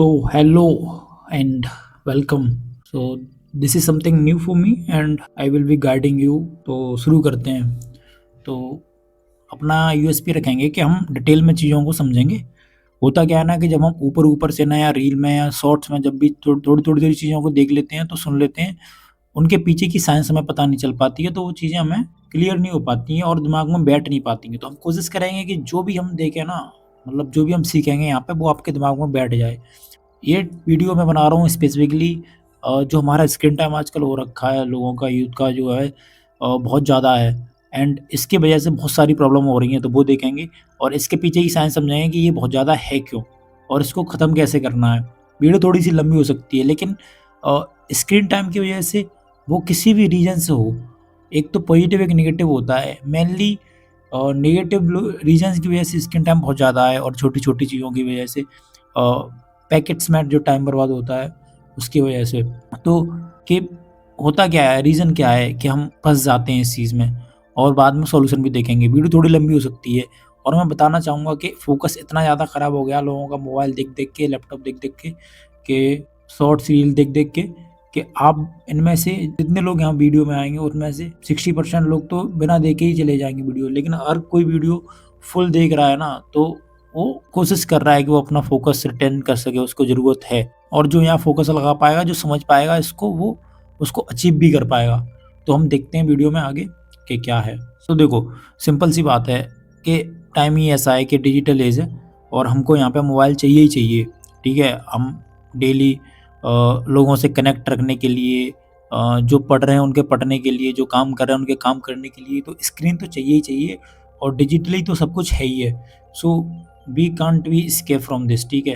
Hello and welcome. This is something new for me and I will be guiding you. तो शुरू करते हैं. तो अपना यूएसपी रखेंगे कि हम डिटेल में चीज़ों को समझेंगे. होता क्या है ना कि जब हम ऊपर ऊपर से ना या रील में या शॉर्ट्स में जब भी थोड़ी थोड़ी चीज़ों को देख लेते हैं तो सुन लेते हैं, उनके पीछे की साइंस हमें पता नहीं चल पाती है, तो वो चीज़ें हमें क्लियर नहीं हो पाती हैं और दिमाग में बैठ नहीं पाती हैं. तो हम कोशिश करेंगे कि जो भी हम देखें ना, मतलब जो भी हम सीखेंगे यहाँ पे वो आपके दिमाग में बैठ जाए. ये वीडियो मैं बना रहा हूँ स्पेसिफिकली जो हमारा स्क्रीन टाइम आजकल हो रखा है लोगों का, यूथ का जो है बहुत ज़्यादा है एंड इसकी वजह से बहुत सारी प्रॉब्लम हो रही हैं, तो वो देखेंगे और इसके पीछे की साइंस समझेंगे कि ये बहुत ज़्यादा है क्यों और इसको ख़त्म कैसे करना है. वीडियो थोड़ी सी लंबी हो सकती है लेकिन स्क्रीन टाइम की वजह से वो किसी भी रीजन से हो, एक तो पॉजिटिव एक नेगेटिव होता है. मेनली नेगेटिव रीजन्स की वजह से स्क्रीन टाइम बहुत ज़्यादा है और छोटी छोटी चीज़ों की वजह से पैकेट्स में जो टाइम बर्बाद होता है उसकी वजह से. तो कि होता क्या है, रीज़न क्या है कि हम फँस जाते हैं इस चीज़ में और बाद में सॉल्यूशन भी देखेंगे. वीडियो थोड़ी लंबी हो सकती है और मैं बताना चाहूँगा कि फ़ोकस इतना ज़्यादा ख़राब हो गया लोगों का मोबाइल देख-देख के, लैपटॉप देख-देख के, कि शॉर्ट्स रील देख-देख के, कि आप इनमें से जितने लोग यहाँ वीडियो में आएँगे उनमें से 60% लोग तो बिना देखे ही चले जाएँगे वीडियो. लेकिन हर कोई वीडियो फुल देख रहा है ना, तो वो कोशिश कर रहा है कि वो अपना फ़ोकस रिटेन कर सके, उसको ज़रूरत है. और जो यहाँ फ़ोकस लगा पाएगा, जो समझ पाएगा इसको, वो उसको अचीव भी कर पाएगा. तो हम देखते हैं वीडियो में आगे कि क्या है. तो देखो, सिंपल सी बात है कि टाइम ही ऐसा है कि डिजिटल एज है और हमको यहाँ पे मोबाइल चाहिए ही चाहिए. ठीक है, हम डेली लोगों से कनेक्ट रखने के लिए, जो पढ़ रहे हैं उनके पढ़ने के लिए, जो काम कर रहे हैं उनके काम करने के लिए, तो स्क्रीन तो चाहिए ही चाहिए और डिजिटली तो सब कुछ है ही है. So we can't we escape from this. ठीक है,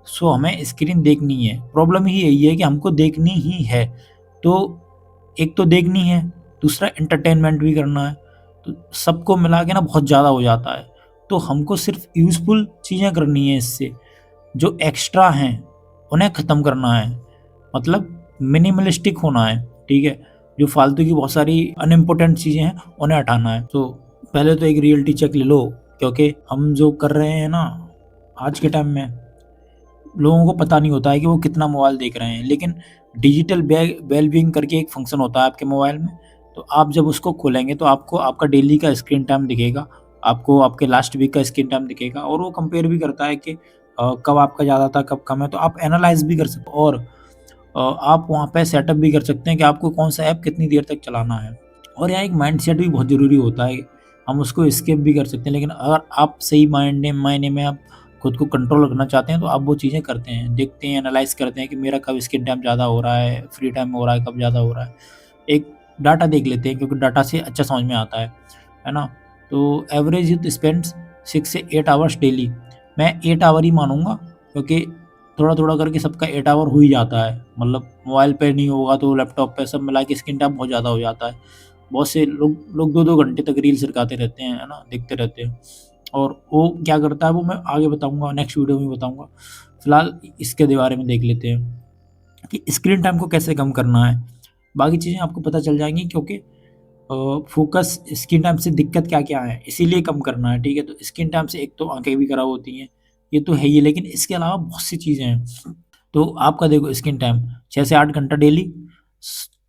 सो हमें स्क्रीन देखनी है. प्रॉब्लम ही यही है कि हमको देखनी ही है. तो एक तो देखनी है, दूसरा एंटरटेनमेंट भी करना है, तो सबको मिला के ना बहुत ज़्यादा हो जाता है. तो हमको सिर्फ यूज़फुल चीज़ें करनी है इससे, जो एक्स्ट्रा हैं उन्हें ख़त्म करना है. मतलब मिनिमलिस्टिक होना है. ठीक है, जो फालतू की बहुत सारी अनइम्पोर्टेंट चीज़ें हैं उन्हें हटाना है. तो पहले तो एक रियलिटी चेक ले लो, क्योंकि हम जो कर रहे हैं ना आज के टाइम में, लोगों को पता नहीं होता है कि वो कितना मोबाइल देख रहे हैं. लेकिन डिजिटल वेलबींग करके एक फंक्शन होता है आपके मोबाइल में, तो आप जब उसको खोलेंगे तो आपको आपका डेली का स्क्रीन टाइम दिखेगा, आपको आपके लास्ट वीक का स्क्रीन टाइम दिखेगा और वो कंपेयर भी करता है कि कब आपका ज़्यादा था कब कम है. तो आप एनालाइज भी कर सकते हो और आप वहाँ पे सेटअप भी कर सकते हैं कि आपको कौन सा ऐप कितनी देर तक चलाना है. और यहाँ एक माइंडसेट भी बहुत ज़रूरी होता है. हम उसको स्किप भी कर सकते हैं, लेकिन अगर आप सही मायने में आप खुद को कंट्रोल रखना चाहते हैं तो आप वो चीज़ें करते हैं, देखते हैं, एनालाइज़ करते हैं कि मेरा कब स्क्रीन टाइम ज़्यादा हो रहा है, फ्री टाइम हो रहा है, कब ज़्यादा हो रहा है. एक डाटा देख लेते हैं क्योंकि डाटा से अच्छा समझ में आता है ना? तो एवरेज यूथ स्पेंड्स 6 से 8 आवर्स डेली. मैं 8 आवर ही मानूँगा क्योंकि थोड़ा-थोड़ा करके सबका 8 आवर हो ही जाता है. मतलब मोबाइल पे नहीं होगा तो लैपटॉप पे सब मिला के स्क्रीन टाइम बहुत ज़्यादा हो जाता है. बहुत से लोग 2-2 घंटे तक रील सरकाते रहते हैं, है ना? देखते रहते हैं. और वो क्या करता है वो मैं आगे बताऊँगा, नेक्स्ट वीडियो में बताऊँगा. फिलहाल इसके बारे में देख लेते हैं कि स्क्रीन टाइम को कैसे कम करना है. बाकी चीज़ें आपको पता चल जाएँगी क्योंकि फ़ोकस स्क्रीन टाइम से दिक्कत क्या-क्या है, इसीलिए कम करना है. ठीक है, तो स्क्रीन टाइम से एक तो आँखें भी खराब होती हैं, ये तो है ही है, लेकिन इसके अलावा बहुत सी चीज़ें हैं. तो आपका देखो स्क्रीन टाइम 6 से 8 घंटा डेली,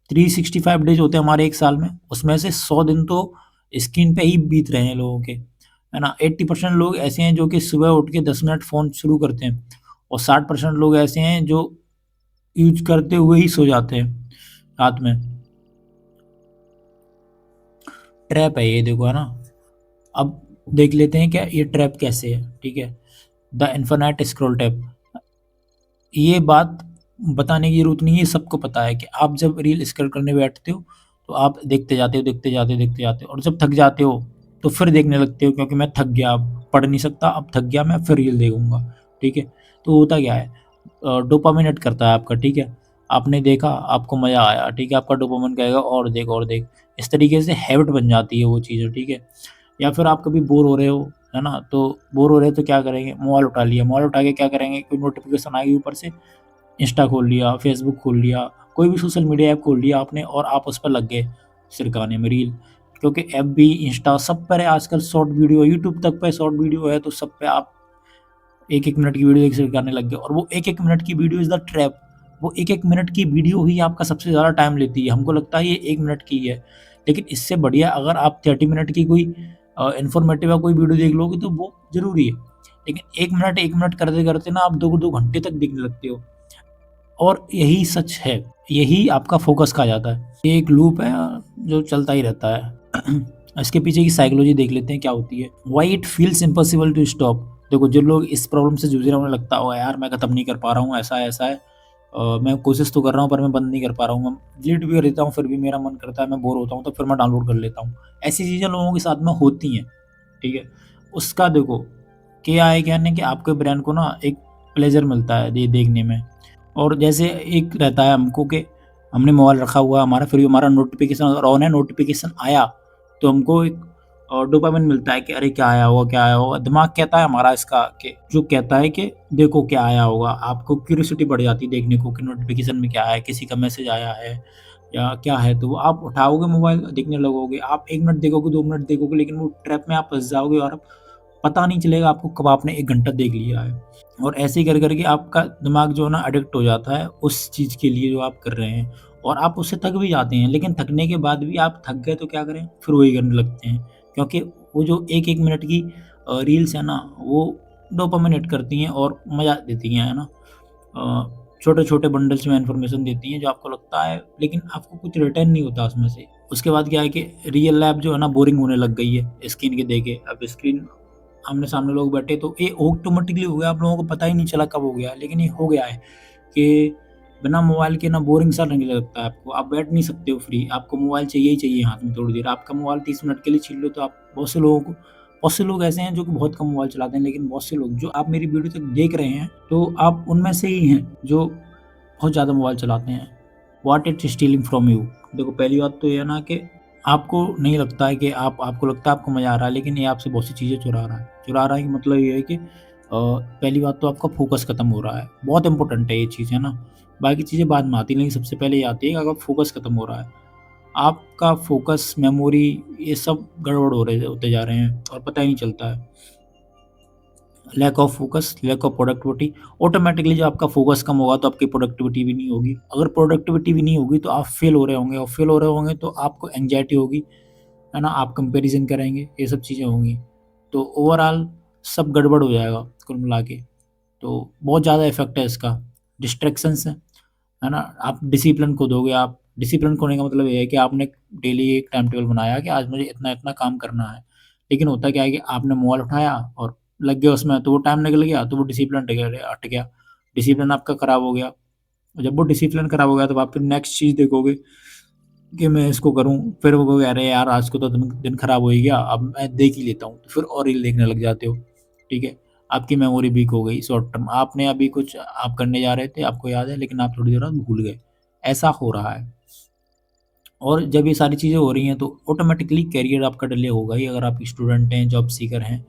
365 डेज़ होते हैं हमारे एक साल में, उसमें से 100 दिन तो स्क्रीन पे ही बीत रहे हैं लोगों के, है ना? 80% लोग ऐसे हैं जो कि सुबह उठ के 10 मिनट फ़ोन शुरू करते हैं और 60% लोग ऐसे हैं जो यूज़ करते हुए ही सो जाते हैं रात में. ट्रैप है ये, देखो, है ना? अब देख लेते हैं क्या ये ट्रैप कैसे है. ठीक है, द इन्फिनिट स्क्रॉल ट्रैप. ये बात बताने की ज़रूरत नहीं है, सबको पता है कि आप जब रील स्क्रॉल करने बैठते हो, तो आप देखते जाते हो, देखते जाते हो, देखते जाते हो और जब थक जाते हो, तो फिर देखने लगते हो क्योंकि मैं थक गया, अब पढ़ नहीं सकता, अब थक गया मैं, फिर रील देखूँगा. ठीक है, तो होता क्या है, डोपामाइन हिट करता है आपका. ठीक है, आपने देखा, आपको मज़ा आया, ठीक है, आपका डोपामाइन कहेगा और देख और देख. इस तरीके से हैबिट बन जाती है वो चीज़ें. ठीक है, या फिर आप कभी बोर हो रहे हो, है ना? तो बोर हो रहे हो तो क्या करेंगे, मोबाइल उठा लिया, मोबाइल उठा के क्या करेंगे, कोई नोटिफ़िकेशन आएगी ऊपर से, इंस्टा खोल लिया, फेसबुक खोल लिया, कोई भी सोशल मीडिया ऐप खोल लिया आपने और आप उस पर लग गए सिरकाने में रील. क्योंकि एफबी, इंस्टा सब पर है आजकल शॉर्ट वीडियो, यूट्यूब तक पे शॉर्ट वीडियो है, तो सब पे आप 1-1 मिनट की वीडियो देखकर करने लग गए और वो 1-1 मिनट की वीडियो इज़ द ट्रैप। वो 1-1 मिनट की वीडियो ही आपका सबसे ज़्यादा टाइम लेती है। हमको लगता है ये 1 मिनट की है, लेकिन इससे बढ़िया अगर आप 30 मिनट की कोई इन्फॉर्मेटिव या कोई वीडियो देख लोगे तो वो ज़रूरी है। लेकिन 1 मिनट करते-करते ना आप 2-2 घंटे तक देखने लगते हो और यही सच है, यही आपका फ़ोकस खा जाता है। ये एक लूप है जो चलता ही रहता है। इसके पीछे की साइकोलॉजी देख लेते हैं क्या होती है। Why it feels impossible to stop. देखो जो लोग इस प्रॉब्लम से जूझ रहे हैं उन्हें लगता होगा यार मैं खत्म नहीं कर पा रहा हूँ, ऐसा है, ऐसा है। मैं कोशिश तो कर रहा हूँ पर मैं बंद नहीं कर पा रहा हूँ। मैं डिलीट भी कर देता हूँ फिर भी मेरा मन करता है, मैं बोर होता हूँ तो फिर मैं डाउनलोड कर लेता हूँ। ऐसी चीज़ें लोगों के साथ में होती हैं, ठीक है? उसका देखो क्या है, क्या नहीं कि आपके ब्रेन को ना एक प्लेज़र मिलता है ये देखने में। और जैसे एक रहता है हमको कि हमने मोबाइल रखा हुआ है हमारा, फिर भी हमारा नोटिफ़िकेशन अगर ऑन है, नोटिफ़िकेशन आया तो हमको एक डोपामाइन मिलता है कि अरे क्या आया होगा, क्या आया होगा? दिमाग कहता है हमारा इसका कि जो कहता है कि देखो क्या आया होगा। आपको क्यूरियोसिटी बढ़ जाती है देखने को कि नोटिफ़िकेशन में क्या आया है, किसी का मैसेज आया है या क्या है, तो वो आप उठाओगे मोबाइल देखने लगोगे। आप 1 मिनट देखोगे, 2 मिनट देखोगे, लेकिन वो ट्रैप में आप फँस जाओगे और पता नहीं चलेगा आपको कब आपने 1 घंटा देख लिया है। और ऐसे ही कर के आपका दिमाग जो है ना एडिक्ट हो जाता है उस चीज़ के लिए जो आप कर रहे हैं और आप उससे थक भी जाते हैं। लेकिन थकने के बाद भी आप थक गए तो क्या करें? फिर वही करने लगते हैं। क्योंकि वो जो 1-1 मिनट की रील्स है ना, वो डोपामाइन हिट करती हैं और मज़ा देती हैं, है ना? छोटे-छोटे बंडल्स में इन्फॉर्मेशन देती हैं जो आपको लगता है, लेकिन आपको कुछ रिटर्न नहीं होता उसमें से। उसके बाद क्या है कि रियल लाइफ़ जो है ना बोरिंग होने लग गई है स्क्रीन के देके। अब स्क्रीन आमने-सामने लोग बैठे तो ये ऑटोमेटिकली हो गया, आप लोगों को पता ही नहीं चला कब हो गया, लेकिन ये हो गया है कि बिना मोबाइल के ना बोरिंग सा लगने लगता है आपको। आप बैठ नहीं सकते हो फ्री, आपको मोबाइल चाहिए ही चाहिए हाथ में थोड़ी देर। आपका मोबाइल 30 मिनट के लिए छीन लो तो आप बहुत से लोग ऐसे हैं जो कि बहुत कम मोबाइल चलाते हैं, लेकिन बहुत से लोग जो आप मेरी वीडियो तक देख रहे हैं, तो आप उनमें से ही हैं जो बहुत ज़्यादा मोबाइल चलाते हैं। What it stealing from you. देखो पहली बात तो ये है ना कि आपको नहीं लगता है कि आपको लगता है आपको मज़ा आ रहा है, लेकिन ये आपसे बहुत सी चीज़ें चुरा रहा है। चुरा रहा है कि मतलब ये है कि पहली बात तो आपका फ़ोकस खत्म हो रहा है। बहुत इम्पोर्टेंट है ये चीज़, है ना? बाकी चीज़ें बाद में आती हैं, लेकिन सबसे पहले ये आती है कि अगर फ़ोकस खत्म हो रहा है। आपका फ़ोकस, मेमोरी ये सब गड़बड़ हो रहे होते जा रहे हैं और पता ही नहीं चलता है। Lack of focus, lack of productivity. Automatically जब आपका फोकस कम होगा तो आपकी प्रोडक्टिविटी भी नहीं होगी। अगर प्रोडक्टिविटी भी नहीं होगी तो आप फेल हो रहे होंगे और फेल हो रहे होंगे तो आपको एंग्जायटी होगी, है ना? आप कंपैरिज़न करेंगे, ये सब चीज़ें होंगी। तो ओवरऑल सब गड़बड़ हो जाएगा कुल मिला के। तो बहुत ज़्यादा इफ़ेक्ट है इसका। डिस्ट्रैक्शंस है ना? आप डिसिप्लिन खो दोगे। आप डिसिप्लिन खोने का मतलब ये है कि आपने डेली एक टाइम टेबल बनाया कि आज मुझे इतना-इतना काम करना है। लेकिन होता क्या है कि आपने मोबाइल उठाया और लग गए उसमें, तो वो टाइम निकल गया, तो वो डिसिप्लिन हट गया। डिसिप्लिन आपका खराब हो गया। और जब वो डिसिप्लिन खराब हो गया तो आप फिर नेक्स्ट चीज़ देखोगे कि मैं इसको करूँ, फिर वो कहोगे अरे यार आज को तो दिन खराब हो ही गया, अब मैं देख ही लेता हूँ, तो फिर और रील देखने लग जाते हो, ठीक है? आपकी मेमोरी वीक हो गई शॉर्ट टर्म, आपने अभी कुछ आप करने जा रहे थे, आपको याद है लेकिन आप थोड़ी देर बाद भूल गए, ऐसा हो रहा है। और जब ये सारी चीज़ें हो रही हैं तो ऑटोमेटिकली करियर आपका डिले होगा ही, अगर आप स्टूडेंट हैं, जॉब सीकर हैं,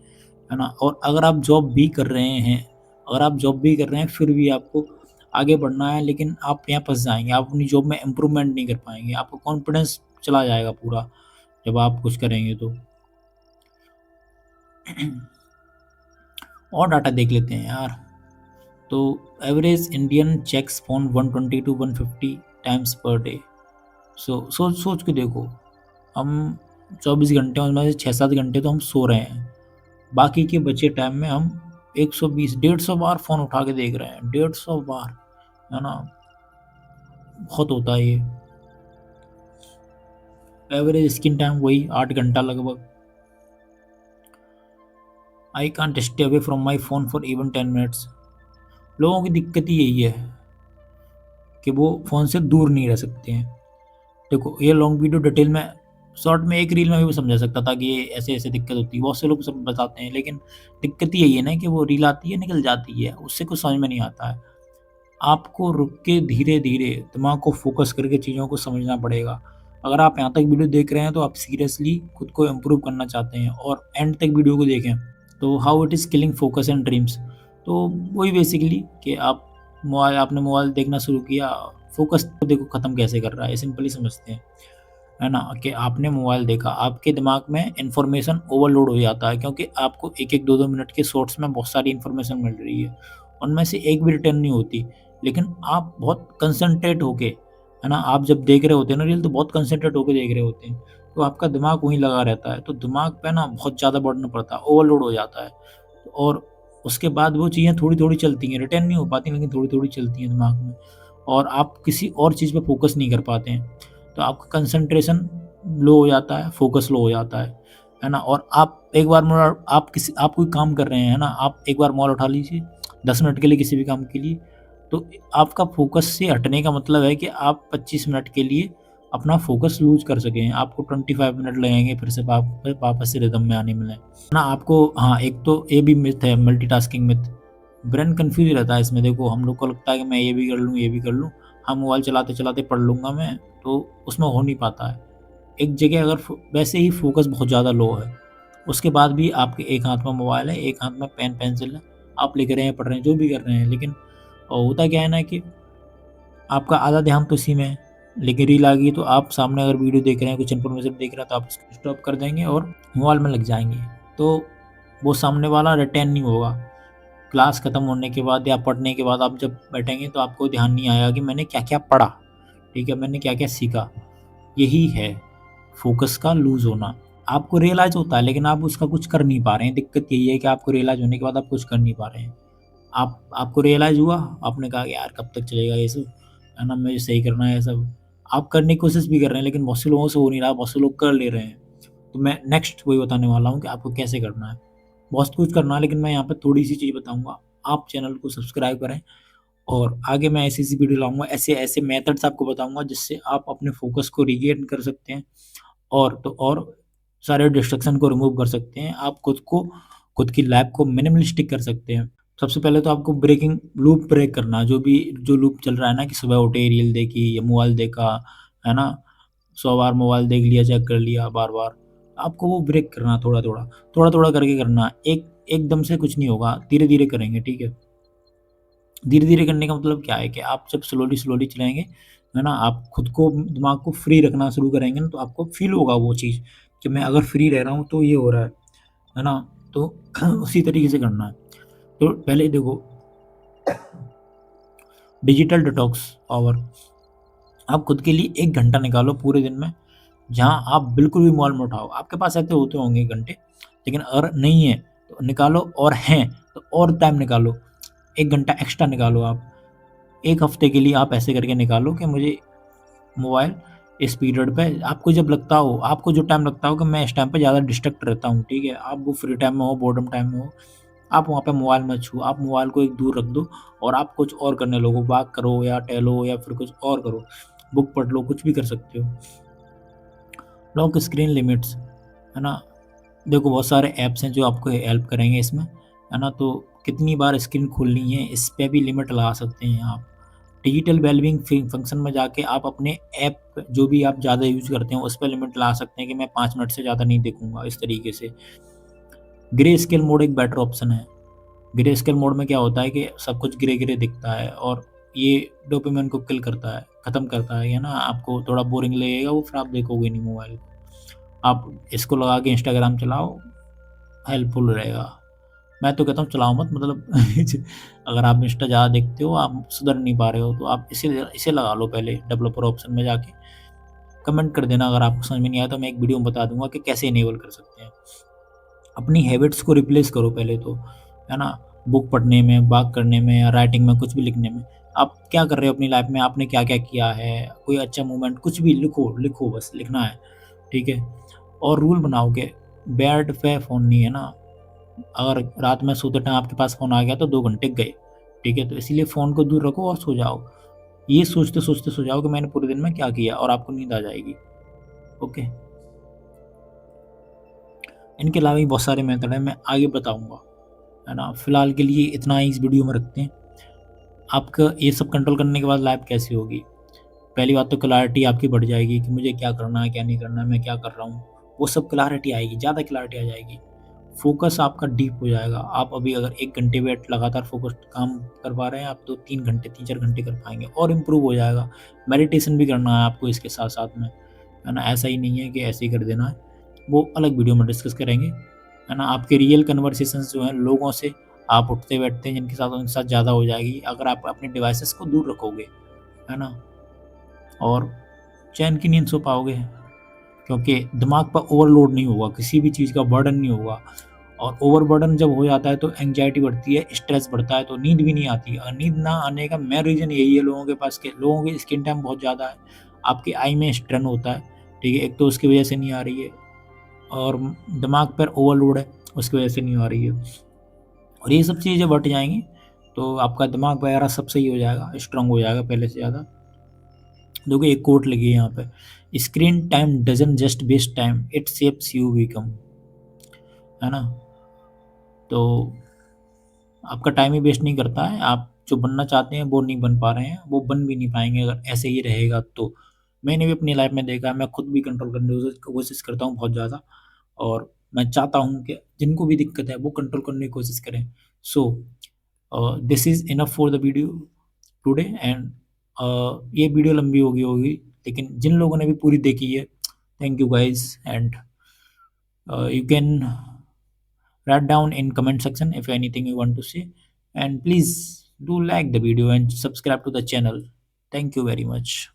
है ना? और अगर आप जॉब भी कर रहे हैं, फिर भी आपको आगे बढ़ना है, लेकिन आप यहाँ फँस जाएँगे, आप अपनी जॉब में इम्प्रूवमेंट नहीं कर पाएँगे, आपका कॉन्फिडेंस चला जाएगा पूरा, जब आप कुछ करेंगे तो। और डाटा देख लेते हैं यार, तो average Indian checks phone 120 to 150 times per day. सोच सोच के देखो, हम 24 घंटे उनमें से 6-7 घंटे तो हम सो रहे हैं। बाकी के बचे टाइम में हम 120 150 बार फ़ोन उठा के देख रहे हैं, 150 बार, है ना? बहुत होता है ये। एवरेज स्क्रीन टाइम वही 8 घंटा लगभग। I can't stay away from my phone for even 10 minutes. लोगों की दिक्कत ही यही है कि वो फ़ोन से दूर नहीं रह सकते हैं। देखो ये लॉन्ग वीडियो डिटेल में शॉर्ट में एक रील में भी वो समझा सकता था कि ये ऐसे-ऐसे दिक्कत होती है। बहुत से लोग सब बताते हैं, लेकिन दिक्कत यही है ना कि वो रील आती है, निकल जाती है, उससे कुछ समझ में नहीं आता है। आपको रुक के धीरे-धीरे दिमाग को फ़ोकस करके चीज़ों को समझना पड़ेगा। अगर आप यहाँ तक वीडियो देख रहे हैं तो आप सीरियसली खुद को इम्प्रूव करना चाहते हैं और एंड तक वीडियो को देखें। तो how it is killing focus and dreams. तो वही बेसिकली कि आपने मोबाइल देखना शुरू किया, फोकस को देखो ख़त्म कैसे कर रहा है, ये सिंपली समझते हैं। है ना? कि आपने मोबाइल देखा, आपके दिमाग में इन्फॉर्मेशन ओवरलोड हो जाता है क्योंकि आपको 1-1 2-2 मिनट के शॉर्ट्स में बहुत सारी इन्फॉर्मेशन मिल रही है। उनमें से एक भी रिटर्न नहीं होती, लेकिन आप बहुत कंसंट्रेट होके, है ना? आप जब देख रहे होते हैं ना रील, तो बहुत कंसंट्रेट होके देख रहे होते हैं, तो आपका दिमाग वहीं लगा रहता है, तो दिमाग पे ना बहुत ज़्यादा बर्डन पड़ता है, ओवरलोड हो जाता है। और उसके बाद वो चीज़ें थोड़ी-थोड़ी चलती हैं, रिटेन नहीं हो पाती लेकिन थोड़ी-थोड़ी चलती हैं दिमाग में, और आप किसी और चीज़ पे फ़ोकस नहीं कर पाते हैं। तो आपका कंसंट्रेशन लो हो जाता है, फ़ोकस लो हो जाता है ना? और आप एक बार मोबाइल आप कोई काम कर रहे हैं, है ना? आप एक बार मोबाइल उठा लीजिए 10 मिनट के लिए किसी भी काम के लिए, तो आपका फ़ोकस से हटने का मतलब है कि आप 25 मिनट के लिए अपना फ़ोकस लूज़ कर सकें। आपको 25 मिनट लगेंगे फिर से वापस से रिदम में आने में। ना आपको, हाँ, एक तो ये भी मिथ है, मल्टीटास्किंग मिथ। ब्रेन कन्फ्यूज़ रहता है इसमें। देखो, हम लोग को लगता है कि मैं ये भी कर लूँ, ये भी कर लूँ। हाँ, मोबाइल चलाते-चलाते पढ़ लूँगा मैं, तो उसमें हो नहीं पाता है। एक जगह अगर वैसे ही फ़ोकस बहुत ज़्यादा लो है, उसके बाद भी आपके एक हाथ में मोबाइल है, एक हाथ में पेन पेंसिल है, आप लिख रहे हैं, पढ़ रहे हैं, जो भी कर रहे हैं, लेकिन होता क्या है ना कि आपका आधा ध्यान तो इसी में है। लेकिन रील आ गई तो आप सामने अगर वीडियो देख रहे हैं, कुछ इन्फॉर्मेशन देख रहे हैं, तो आप उसको स्टॉप कर देंगे और मोबाइल में लग जाएँगे। तो वो सामने वाला रिटेन नहीं होगा। क्लास खत्म होने के बाद या पढ़ने के बाद आप जब बैठेंगे तो आपको ध्यान नहीं आएगा कि मैंने क्या-क्या पढ़ा, ठीक है? मैंने क्या-क्या सीखा। यही है फ़ोकस का लूज़ होना। आपको रियलाइज़ होता है लेकिन आप उसका कुछ कर नहीं पा रहे हैं। दिक्कत यही है कि आपको रियलाइज़ होने के बाद आप कुछ कर नहीं पा रहे हैं। आपको रियलाइज़ हुआ, आपने कहा कि यार कब तक चलेगा ये सब, है ना? मुझे सही करना है ये सब। आप करने की कोशिश भी कर रहे हैं लेकिन बहुत से लोगों से हो नहीं रहा, बहुत से लोग कर ले रहे हैं। तो मैं नेक्स्ट वही बताने वाला हूँ कि आपको कैसे करना है। बहुत कुछ करना है लेकिन मैं यहाँ पे थोड़ी-सी चीज़ बताऊँगा। आप चैनल को सब्सक्राइब करें और आगे मैं ऐसी-ऐसी वीडियो लाऊँगा, ऐसे-ऐसे मेथड्स आपको बताऊँगा जिससे आप अपने फ़ोकस को रीगेन कर सकते हैं और तो और सारे डिस्ट्रैक्शन को रिमूव कर सकते हैं। आप खुद की लाइफ़ को मिनिमलिस्टिक कर सकते हैं। सबसे पहले तो आपको ब्रेकिंग लूप ब्रेक करना, जो लूप चल रहा है ना कि सुबह उठे, रील देखी या मोबाइल देखा, है ना? 100 बार मोबाइल देख लिया, चेक कर लिया बार-बार। आपको वो ब्रेक करना थोड़ा-थोड़ा, थोड़ा-थोड़ा करके करना। एकदम से कुछ नहीं होगा, धीरे-धीरे करेंगे, ठीक है? धीरे-धीरे करने का मतलब क्या है कि आप जब स्लोली-स्लोली चलाएँगे, है ना? आप खुद को, दिमाग को फ्री रखना शुरू करेंगे ना, तो आपको फ़ील होगा वो चीज़ कि मैं अगर फ्री रह रहा हूँ, तो ये हो रहा है ना? तो उसी तरीके से करना है। तो पहले देखो, डिजिटल डिटॉक्स आवर, आप खुद के लिए 1 घंटा निकालो पूरे दिन में, जहाँ आप बिल्कुल भी मोबाइल मत उठाओ। आपके पास ऐसे होते होंगे घंटे, लेकिन अगर नहीं है, तो निकालो, और हैं, तो और टाइम निकालो। 1 घंटा एक्स्ट्रा निकालो आप। 1 हफ्ते के लिए आप ऐसे करके निकालो कि मुझे मोबाइल इस पीरियड पे, आपको जो टाइम लगता हो कि मैं इस टाइम पे ज़्यादा डिस्ट्रैक्ट रहता हूँ, ठीक है? आप वो फ्री टाइम में हो, बोर्डम टाइम में हो, आप वहाँ पे मोबाइल मत छुओ, आप मोबाइल को एक दूर रख दो और आप कुछ और करने लगो, वॉक करो या टहलो या फिर कुछ और करो, बुक पढ़ लो, कुछ भी कर सकते हो। लॉक स्क्रीन लिमिट्स, है ना? देखो, बहुत सारे ऐप्स हैं जो आपको हेल्प करेंगे इसमें, है ना? तो कितनी बार स्क्रीन खोलनी है, इस पे भी लिमिट लगा सकते हैं आप। डिजिटल वेलबींग फंक्शन में जाके आप अपने ऐप जो भी आप ज़्यादा यूज़ करते हैं, उस पे लिमिट लगा सकते हैं कि मैं 5 मिनट से ज़्यादा नहीं देखूँगा, इस तरीके से। ग्रे स्केल मोड एक बेटर ऑप्शन है। ग्रे स्केल मोड में क्या होता है कि सब कुछ ग्रे-ग्रे दिखता है और ये डोपामाइन को किल करता है, खत्म करता है ना? आपको थोड़ा बोरिंग लगेगा वो, फिर आप देखोगे नहीं मोबाइल। आप इसको लगा के इंस्टाग्राम चलाओ, हेल्पफुल रहेगा। मैं तो कहता हूँ चलाओ मत, मतलब अगर आप इंस्टा ज़्यादा देखते हो, आप सुधर नहीं पा रहे हो, तो आप इसे इसे लगा लो पहले डेवलपर ऑप्शन में जाके। कमेंट कर देना अगर आपको समझ में नहीं आया, तो मैं एक वीडियो में बता दूँगा कि कैसे इनेबल कर सकते हैं। अपनी हैबिट्स को रिप्लेस करो पहले तो, है ना? बुक पढ़ने में, वॉक करने में या राइटिंग में, कुछ भी लिखने में। आप क्या कर रहे हो अपनी लाइफ़ में, आपने क्या-क्या किया है, कोई अच्छा मोमेंट, कुछ भी लिखो, लिखो, बस लिखना है, ठीक है? और रूल बनाओ कि बेड पे फ़ोन नहीं, है ना? अगर रात में सोते टाइम आपके पास फ़ोन आ गया तो 2 घंटे गए, ठीक है? तो इसीलिए फ़ोन को दूर रखो और सो जाओ। ये सोचते-सोचते सो जाओ कि मैंने पूरे दिन में क्या किया, और आपको नींद आ जाएगी। ओके? इनके अलावा भी बहुत सारे मेथड हैं, मैं आगे बताऊँगा, है ना? फिलहाल के लिए इतना ही इस वीडियो में रखते हैं। आपका ये सब कंट्रोल करने के बाद लाइफ़ कैसी होगी? पहली बात तो क्लैरिटी आपकी बढ़ जाएगी कि मुझे क्या करना है, क्या नहीं करना है, मैं क्या कर रहा हूँ। वो सब क्लैरिटी आएगी, ज़्यादा क्लैरिटी आ जाएगी। फ़ोकस आपका डीप हो जाएगा। आप अभी अगर 1 घंटे बैठ लगातार फ़ोकस्ड काम कर पा रहे हैं, आप तो 3 घंटे, 3-4 घंटे कर पाएँगे और इम्प्रूव हो जाएगा। मेडिटेशन भी करना है आपको इसके साथ-साथ में, है ना। ऐसा ही नहीं है कि ऐसे ही कर देना है, वो अलग वीडियो में डिस्कस करेंगे, है ना। आपके रियल कन्वर्सेशंस जो हैं लोगों से आप उठते बैठते हैं जिनके साथ, उनके साथ ज़्यादा हो जाएगी अगर आप अपने डिवाइसेस को दूर रखोगे, है ना। और चैन की नींद सो पाओगे, क्योंकि दिमाग पर ओवरलोड नहीं होगा, किसी भी चीज़ का बर्डन नहीं होगा। और ओवर बर्डन जब हो जाता है तो एंग्जाइटी बढ़ती है, स्ट्रेस बढ़ता है, तो नींद भी नहीं आती। और नींद ना आने का मेन रीज़न यही है लोगों के पास, के लोगों की स्क्रीन टाइम बहुत ज़्यादा है, आपकी आई में स्ट्रेन होता है, ठीक है, एक तो उसकी वजह से नहीं आ रही है, और दिमाग पर ओवरलोड है उसकी वजह से नहीं आ रही है। और ये सब चीज़ें बढ़ जाएंगी तो आपका दिमाग वगैरह सब सही हो जाएगा, स्ट्रांग हो जाएगा पहले से ज़्यादा। देखो एक कोट लगी है यहाँ पे, screen time doesn't just waste time, it shapes you become, है ना। तो आपका टाइम ही वेस्ट नहीं करता है, आप जो बनना चाहते हैं वो नहीं बन पा रहे हैं, वो बन भी नहीं पाएंगे अगर ऐसे ही रहेगा तो। मैंने भी अपनी लाइफ में देखा है, मैं खुद भी कंट्रोल करने की कोशिश करता हूँ बहुत ज़्यादा, और मैं चाहता हूँ कि जिनको भी दिक्कत है वो कंट्रोल करने की कोशिश करें। So this is enough for the video today, and ये वीडियो लंबी होगी, लेकिन जिन लोगों ने भी पूरी देखी है, thank you guys, and you can write down in comment section if anything you want to say, and please do like the video and subscribe to the channel. Thank you very much.